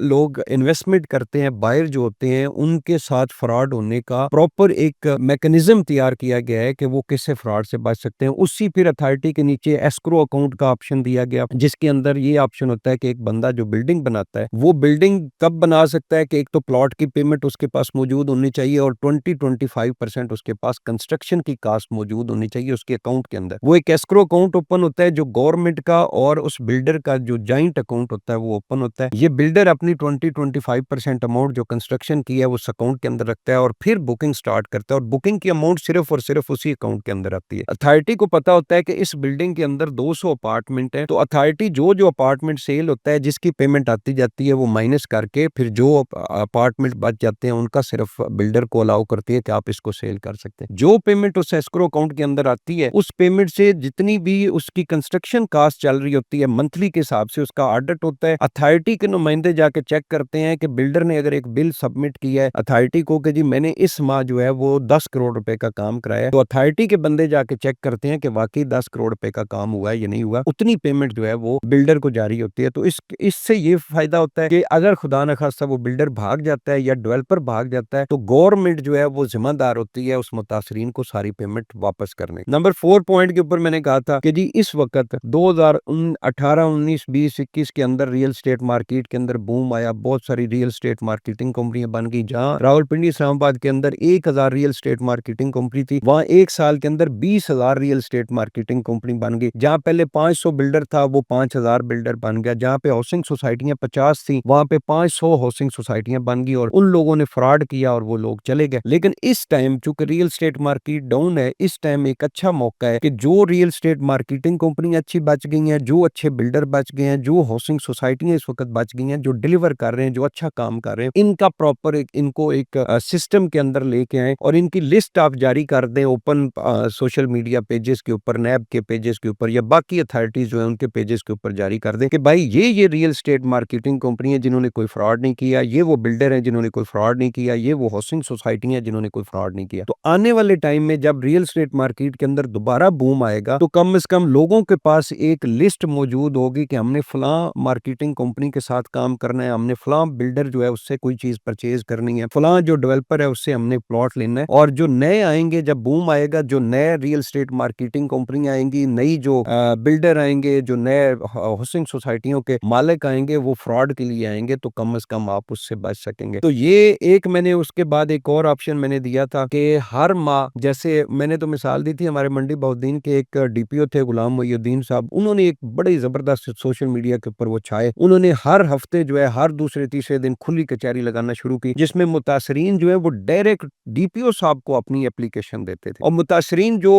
لوگ انویسٹمنٹ کرتے ہیں، بائر جو ہوتے ہیں، ان کے ساتھ فراڈ ہونے کا پراپر ایک میکنزم تیار کیا گیا ہے کہ وہ کس سے فراڈ سے بچ سکتے ہیں۔ اسی پھر اتھارٹی کے نیچے ایسکرو اکاؤنٹ کا آپشن دیا گیا، جس کے اندر یہ آپشن ہوتا ہے کہ ایک بندہ جو بلڈنگ بناتا ہے وہ بلڈنگ کب بنا سکتا ہے کہ ایک تو پلاٹ کی پیمنٹ اس کے پاس موجود ہونی چاہیے اور 20-25% اس کے پاس کنسٹرکشن کی کاسٹ موجود ہونی چاہیے اس کے اکاؤنٹ کے اندر۔ وہ ایک ایسکرو اکاؤنٹ اوپن ہوتا ہے جو گورنمنٹ کا اور اس بلڈر کا جو جوائنٹ اکاؤنٹ ہوتا ہے وہ اوپن ہوتا ہے۔ یہ بلڈر اپنی 20-25% اماؤنٹ جو کنسٹرکشن کی ہے اس اکاؤنٹ کے اندر رکھتا ہے اور پھر بکنگ سٹارٹ کرتا ہے، اور بکنگ کی اماؤنٹ صرف اور صرف اسی اکاؤنٹ کے اندر آتی ہے۔ اتھارٹی کو پتا ہوتا ہے کہ اس بلڈنگ کے اندر 200 اپارٹمنٹ ہیں، تو اتھارٹی جو اپارٹمنٹ سیل ہوتا ہے جس کی پیمنٹ آتی جاتی ہے وہ مائنس کر کے پھر جو اپارٹمنٹ بچ جاتے ہیں ان کا صرف بلڈر کو الاؤ کرتی ہے کہ آپ اس کو سیل کر سکتے ہیں۔ جو پیمنٹ اس ایسکرو اکاؤنٹ کے اندر آتی ہے اس پیمنٹ سے جتنی بھی اس کی کنسٹرکشن کاسٹ چل رہی ہوتی ہے منتھلی کے حساب سے اس کا آڈٹ ہوتا ہے۔ اتھارٹی کے نمائندے جا کے چیک کرتے ہیں کہ بلڈر نے اگر ایک بل سبمٹ کیا ہے اتھارٹی کو کہ جی میں نے اس ماہ جو ہے وہ 10 کروڑ روپے کا کام کرایا ہے، تو اتھارٹی کے بندے جا کے چیک کرتے ہیں کہ واقعی 10 کروڑ روپے کا کام ہوا ہے یا نہیں ہوا، اتنی پیمنٹ جو ہے وہ بلڈر کو جاری ہوتی ہے۔ تو اس سے یہ فائدہ ہوتا ہے کہ اگر خدا نخواستہ وہ بلڈر بھاگ جاتا ہے یا ڈیولپر بھاگ جاتا ہے تو گورنمنٹ جو ہے وہ ذمہ دار ہوتی ہے اس متاثرین کو ساری پیمنٹ واپس کرنے۔ نمبر 4 پوائنٹ کے اوپر میں نے کہا تھا کہ جی اس وقت 2018 19 20 21 کے اندر ریل اسٹیٹ مارکیٹ کے اندر بوم آیا، بہت ساری ریل اسٹیٹ مارکیٹنگ کمپنیاں بن گئی۔ جہاں راولپنڈی اسلام آباد کے اندر 1000 ریل اسٹیٹ مارکیٹنگ کمپنی تھی، وہاں ایک سال کے اندر 20,000 ریل اسٹیٹ مارکیٹنگ کمپنی بن گئی۔ جہاں پہلے 500 بلڈر تھا وہ 5000 بلڈر بن گیا۔ جہاں پہ ہاؤسنگ سوسائٹیاں 50 تھیں وہاں پہ 500 ہاؤسنگ سوسائٹیاں بن گئی اور ان لوگوں نے فراڈ کیا اور وہ لوگ چلے گئے۔ لیکن اس ٹائم چونکہ ریل اسٹیٹ مارکیٹ ڈاؤن ہے، اس ٹائم ایک اچھا موقع ہے کہ جو ریل اسٹیٹ مارکیٹنگ کمپنی اچھی بچ گئی ہیں، جو اچھے بلڈر بچ گئے ہیں، جو ہاؤسنگ سوسائٹیاں اس وقت بچ گئی ہیں، جو ڈیلیور کر رہے ہیں، جو اچھا کام کر رہے ہیں، ان کا پراپر ان کو ایک سسٹم کے اندر لے کے آئیں اور ان کی لسٹ آپ جاری کر دیں اوپن سوشل میڈیا پیجز کے اوپر، نیب کے پیجز کے اوپر یا باقی اتھارٹیز جو ہیں ان کے پیجز کے اوپر جاری کر دیں کہ بھائی یہ ریل اسٹیٹ مارکیٹنگ کمپنی ہے جنہوں نے کوئی فراڈ نہیں کیا، یہ وہ بلڈر ہیں جنہوں نے کوئی فراڈ نہیں کیا، یہ وہ ہاؤسنگ سوسائٹی ہیں جنہوں نے کوئی فراڈ نہیں کیا۔ تو آنے والے ٹائم میں جب ریل اسٹیٹ مارکیٹ کے اندر دوبارہ بوم آئے گا تو کم از کم لوگوں کے پاس ایک لسٹ موجود ہوگی کہ ہم نے فلاں مارکیٹنگ کمپنی کے ساتھ کام کرنا ہے، ہم نے فلاں بلڈر جو ہے اس سے کوئی چیز پرچیز کرنی ہے، فلاں جو ڈیولپر ہے اس سے ہم نے پلاٹ لینا ہے۔ اور جو نئے آئیں گے جب بوم آئے گا، جو نئے ریل اسٹیٹ مارکیٹنگ کمپنی آئیں گی، نئی جو بلڈر آئیں گے، جو نئے ہاؤسنگ سوسائٹیوں کے مالک آئیں گے وہ فراڈ کے لیے آئیں گے تو کم از کم آپ اس سے بچ سکیں گے۔ تو یہ ایک میں نے اس کے بعد ایک اور آپشن میں نے دیا تھا کہ ہر ماہ، جیسے میں نے تو مثال دی تھی ہمارے منڈی بہاؤالدین کے ایک ڈی پی او تھے غلام محی الدین صاحب، انہوں نے ایک بڑی زبردست سوشل میڈیا کے اوپر وہ چھائے، انہوں نے ہر ہفتے جو ہے ہر دوسرے تیسرے دن کھلی کچہری لگانا شروع کی جس میں متاثرین جو ہے وہ ڈائریکٹ ڈی پی او صاحب کو اپنی اپلیکیشن دیتے تھے، اور متاثرین جو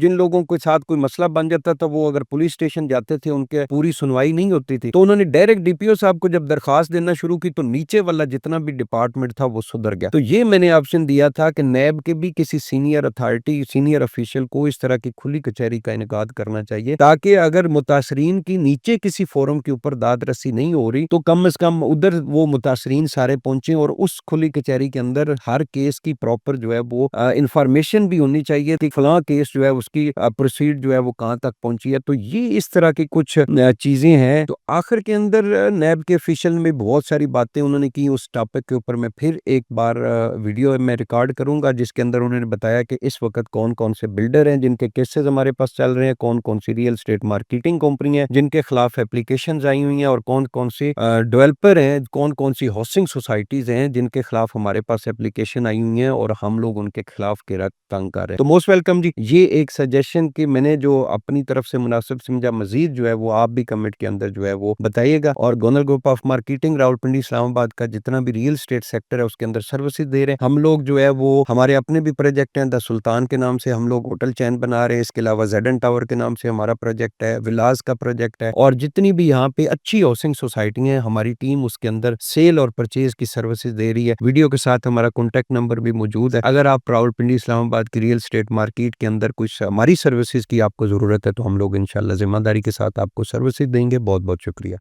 جن لوگوں کے ساتھ کوئی مسئلہ بن جاتا تھا وہ اگر پولیس اسٹیشن جاتے تھے ان کے پوری سنوائی نہیں ہوتی تھی تو انہوں نے ڈائریکٹ ڈی پی او صاحب کو جب درخواست دینا شروع کی تو نیچے والا جتنا بھی ڈپارٹمنٹ تھا وہ سدھر گیا۔ تو یہ میں نے آپشن دیا تھا کہ نیب کے بھی کسی سینئر اتھارٹی، سینئر افیشل کو اس طرح کی کھلی کچہری کا انعقاد کرنا چاہیے تاکہ اگر متاثرین کی نیچے کسی فورم کے اوپر داد رسی نہیں ہو رہی تو کم از کم ادھر وہ متاثرین سارے پہنچے اور اس کھلی کچہری کے اندر ہر کیس کی پراپر جو ہے وہ انفارمیشن بھی ہونی چاہیے کہ فلاں کیس جو ہے اس کی پروسیڈ جو ہے وہ کہاں تک پہنچی ہے۔ تو یہ اس طرح کی کچھ چیزیں ہیں۔ تو آخر کے اندر نیب کے افیشل میں بہت ساری باتیں انہوں نے کی، اس ٹاپک کے اوپر میں پھر ایک بار ویڈیو میں ریکارڈ کروں گا جس کے اندر انہوں نے بتایا کہ اس وقت کون کون سے بلڈر ہیں جن کے کیسز ہمارے پاس چل رہے ہیں، کون کون سی ریل اسٹیٹ مارکیٹنگ کمپنی ہیں جن کے خلاف اپلیکیشنز آئی ہوئی ہیں، اور کون کون سی ڈیولپر ہیں، کون کون سی ہاؤسنگ سوسائٹیز ہیں جن کے خلاف ہمارے پاس اپلیکیشن آئی ہوئی ہیں اور ہم لوگ ان کے خلاف تنگ کر رہے ہیں۔ تو موسٹ ویلکم جی، یہ ایک سجیشن کہ میں نے جو اپنی طرف سے مناسب سمجھا، مزید جو ہے وہ آپ بھی کمنٹ کے اندر جو ہے وہ بتائیے گا۔ اور گونل گروپ آف مارکیٹنگ راولپنڈی اسلام آباد کا جتنا بھی ریل اسٹیٹ سیکٹر ہے اس کے اندر سروسز دے رہے ہیں ہم لوگ، جو ہے وہ ہمارے اپنے بھی پروجیکٹ ہیں، دا سلطان کے نام سے ہم لوگ ہوٹل چین بنا رہے ہیں، اس کے علاوہ زیڈن ٹاور کے نام سے ہمارا پروجیکٹ ہے، ولاز کا پروجیکٹ ہے، اور جتنی بھی یہاں پہ اچھی ہاؤسنگ سوسائٹی ہیں ہماری ٹیم اس کے اندر سیل اور پرچیز کی سروسز دے رہی ہے۔ ویڈیو کے ساتھ ہمارا کانٹیکٹ نمبر بھی موجود ہے، اگر آپ راولپنڈی اسلام آباد کی ریل اسٹیٹ مارکیٹ کے اندر کچھ ہماری سروسز کی آپ کو ضرورت ہے تو ہم لوگ انشاءاللہ ذمہ داری کے ساتھ آپ کو سروسز دیں گے۔ بہت بہت شکریہ۔